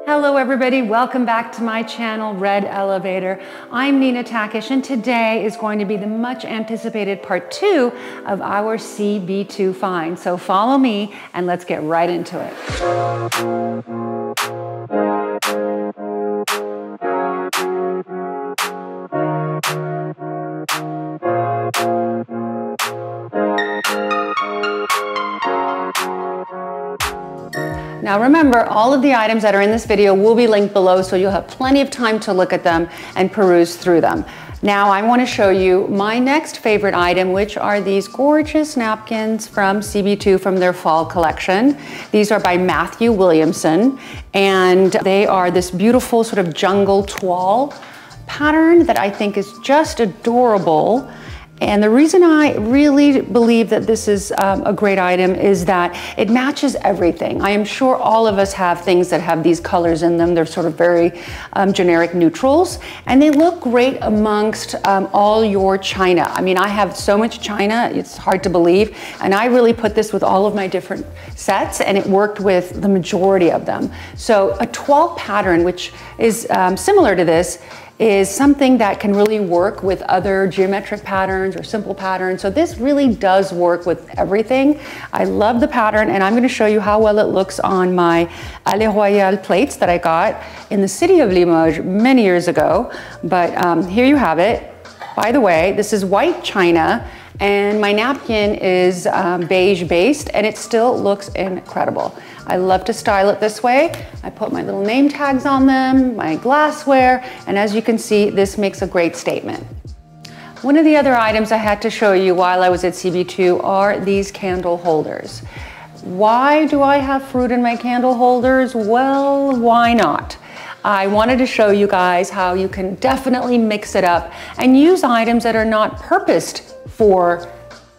Hello everybody, welcome back to my channel, Red Elevator. I'm Nina Takesh, and today is going to be the much anticipated part 2 of our CB2 Finds. So follow me and let's get right into it. Now remember, all of the items that are in this video will be linked below, so you'll have plenty of time to look at them and peruse through them. Now I want to show you my next favorite item, which are these gorgeous napkins from CB2 from their fall collection. These are by Matthew Williamson, and they are this beautiful sort of jungle toile pattern that I think is just adorable. And the reason I really believe that this is a great item is that it matches everything. I am sure all of us have things that have these colors in them. They're sort of very generic neutrals, and they look great amongst all your china. I mean, I have so much china, it's hard to believe, and I really put this with all of my different sets, and it worked with the majority of them. So a toile pattern, which is similar to this, is something that can really work with other geometric patterns or simple patterns. So this really does work with everything. I love the pattern, and I'm going to show you how well it looks on my Allée Royale plates that I got in the city of Limoges many years ago. But here you have it. By the way, this is white china, and my napkin is beige based, and it still looks incredible. I love to style it this way. I put my little name tags on them, my glassware, and as you can see, this makes a great statement. One of the other items I had to show you while I was at CB2 are these candle holders. Why do I have fruit in my candle holders? Well, why not? I wanted to show you guys how you can definitely mix it up and use items that are not purposed for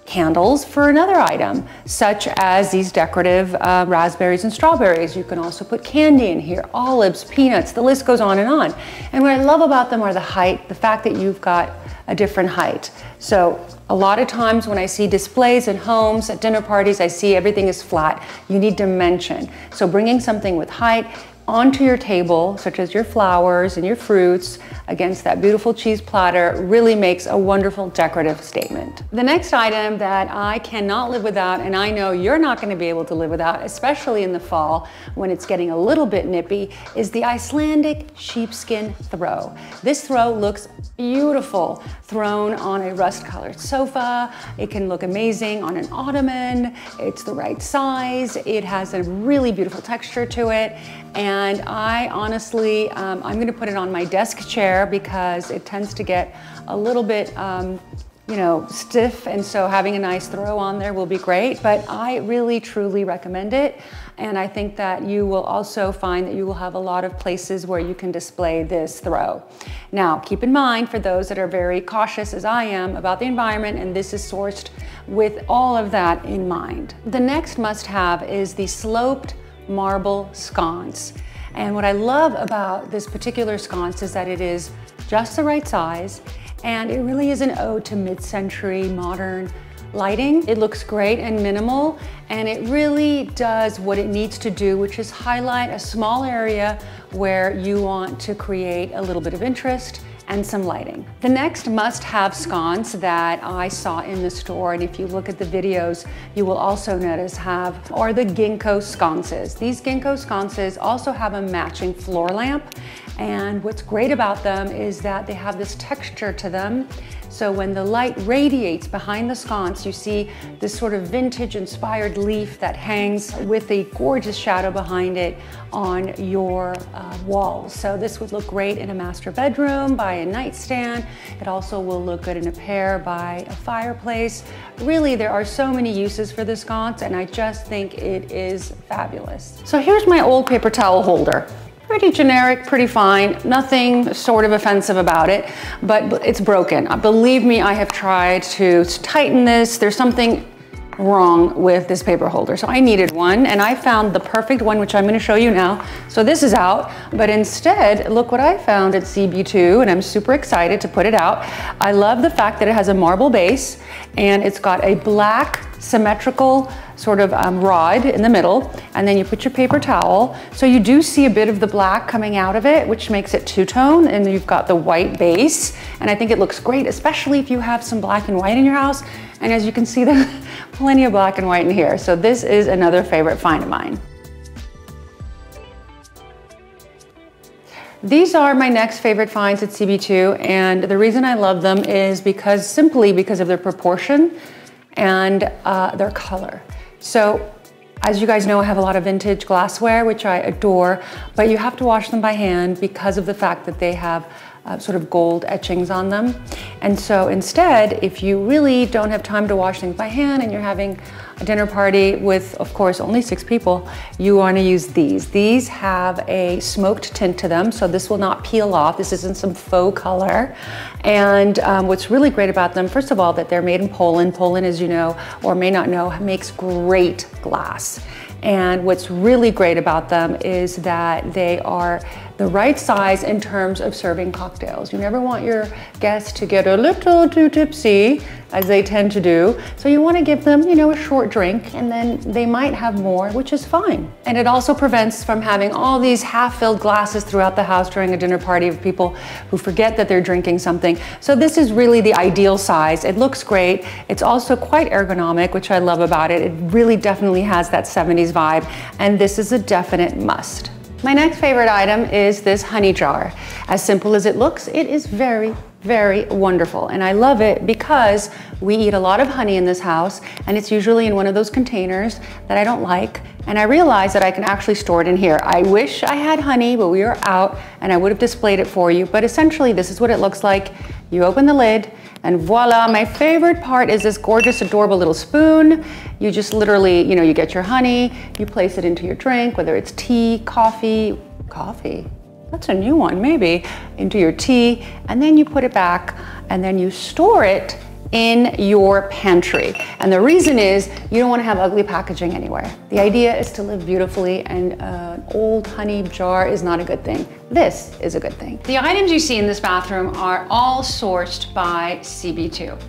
candles for another item, such as these decorative raspberries and strawberries. You can also put candy in here, olives, peanuts, the list goes on. And what I love about them are the height, the fact that you've got a different height. So a lot of times when I see displays in homes, at dinner parties, I see everything is flat. You need dimension. So bringing something with height onto your table, such as your flowers and your fruits, against that beautiful cheese platter really makes a wonderful decorative statement. The next item that I cannot live without, and I know you're not going to be able to live without, especially in the fall when it's getting a little bit nippy, is the Icelandic sheepskin throw. This throw looks beautiful thrown on a rust-colored sofa. It can look amazing on an ottoman. It's the right size. It has a really beautiful texture to it. And I honestly, I'm going to put it on my desk chair because it tends to get a little bit, you know, stiff. And so having a nice throw on there will be great. But I really, truly recommend it. And I think that you will also find that you will have a lot of places where you can display this throw. Now, keep in mind, for those that are very cautious as I am about the environment, and this is sourced with all of that in mind. The next must-have is the sloped marble sconce. And what I love about this particular sconce is that it is just the right size, and it really is an ode to mid-century modern lighting. It looks great and minimal, and it really does what it needs to do, which is highlight a small area where you want to create a little bit of interest and some lighting. The next must-have sconce that I saw in the store, and if you look at the videos, you will also notice are the Ginkgo Sconces. These Ginkgo Sconces also have a matching floor lamp, and what's great about them is that they have this texture to them. So when the light radiates behind the sconce, you see this sort of vintage inspired leaf that hangs with a gorgeous shadow behind it on your walls. So this would look great in a master bedroom, by a nightstand. It also will look good in a pair by a fireplace. Really, there are so many uses for the sconce, and I just think it is fabulous. So here's my old paper towel holder. Pretty generic, pretty fine, nothing sort of offensive about it, but it's broken. Believe me, I have tried to tighten this. There's something wrong with this paper holder. So I needed one, and I found the perfect one, which I'm going to show you now. So this is out, but instead, look what I found at CB2, and I'm super excited to put it out. I love the fact that it has a marble base, and it's got a black symmetrical sort of rod in the middle, and then you put your paper towel. So you do see a bit of the black coming out of it, which makes it two-tone, and you've got the white base. And I think it looks great, especially if you have some black and white in your house. And as you can see, there's plenty of black and white in here. So this is another favorite find of mine. These are my next favorite finds at CB2, and the reason I love them is simply because of their proportion and their color. So, as you guys know, I have a lot of vintage glassware, which I adore, but you have to wash them by hand because of the fact that they have sort of gold etchings on them. And so instead, if you really don't have time to wash things by hand and you're having a dinner party with, of course, only 6 people, you want to use these. These have a smoked tint to them, so this will not peel off. This isn't some faux color. And what's really great about them, first of all, that they're made in Poland. Poland, as you know, or may not know, makes great glass. And what's really great about them is that they are the right size in terms of serving cocktails. You never want your guests to get a little too tipsy, as they tend to do. So you want to give them, you know, a short drink, and then they might have more, which is fine. And it also prevents from having all these half-filled glasses throughout the house during a dinner party of people who forget that they're drinking something. So this is really the ideal size. It looks great. It's also quite ergonomic, which I love about it. It really definitely has that 70s vibe, and this is a definite must. My next favorite item is this honey jar. As simple as it looks, it is very, very wonderful. And I love it because we eat a lot of honey in this house, and it's usually in one of those containers that I don't like. And I realized that I can actually store it in here. I wish I had honey, but we are out, and I would have displayed it for you. But essentially, this is what it looks like. You open the lid, and voila, my favorite part is this gorgeous, adorable little spoon. You just literally, you know, you get your honey, you place it into your drink, whether it's tea, coffee, that's a new one, maybe, into your tea, and then you put it back, and then you store it in your pantry. And the reason is you don't want to have ugly packaging anywhere. The idea is to live beautifully, and an old honey jar is not a good thing. This is a good thing. The items you see in this bathroom are all sourced by CB2.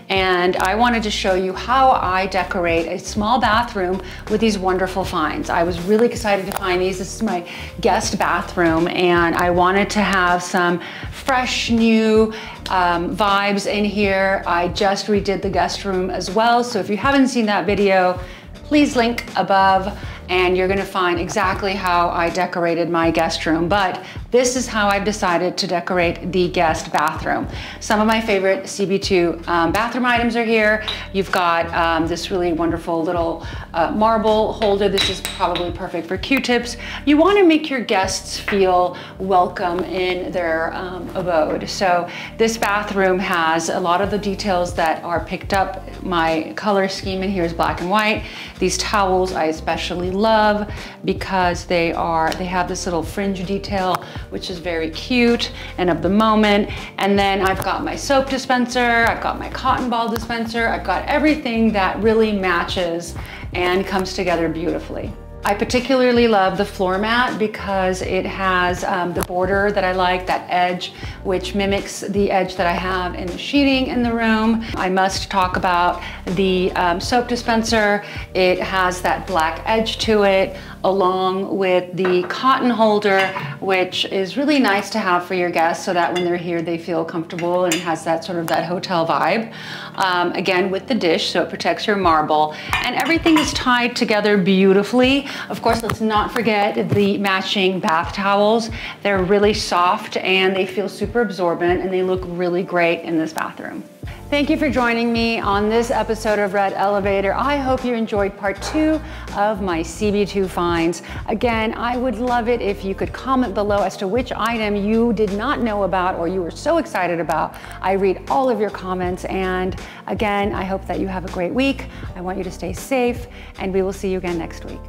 And I wanted to show you how I decorate a small bathroom with these wonderful finds. I was really excited to find these. This is my guest bathroom, and I wanted to have some fresh, new vibes in here. I just redid the guest room as well, so if you haven't seen that video, please link above, and you're gonna find exactly how I decorated my guest room. But this is how I've decided to decorate the guest bathroom. Some of my favorite CB2 bathroom items are here. You've got this really wonderful little marble holder. This is probably perfect for Q-tips. You wanna make your guests feel welcome in their abode. So this bathroom has a lot of the details that are picked up. My color scheme in here is black and white. These towels I especially love because they have this little fringe detail, which is very cute and of the moment. And then I've got my soap dispenser, I've got my cotton ball dispenser, I've got everything that really matches and comes together beautifully. I particularly love the floor mat because it has the border that I like, that edge, which mimics the edge that I have in the sheeting in the room. I must talk about the soap dispenser. It has that black edge to it, along with the cotton holder, which is really nice to have for your guests so that when they're here, they feel comfortable, and it has that sort of that hotel vibe. Again, with the dish, so it protects your marble, and everything is tied together beautifully. Of course, let's not forget the matching bath towels. They're really soft and they feel super absorbent, and they look really great in this bathroom. Thank you for joining me on this episode of Red Elevator. I hope you enjoyed part 2 of my CB2 finds. Again, I would love it if you could comment below as to which item you did not know about or you were so excited about. I read all of your comments, and again, I hope that you have a great week. I want you to stay safe, and we will see you again next week.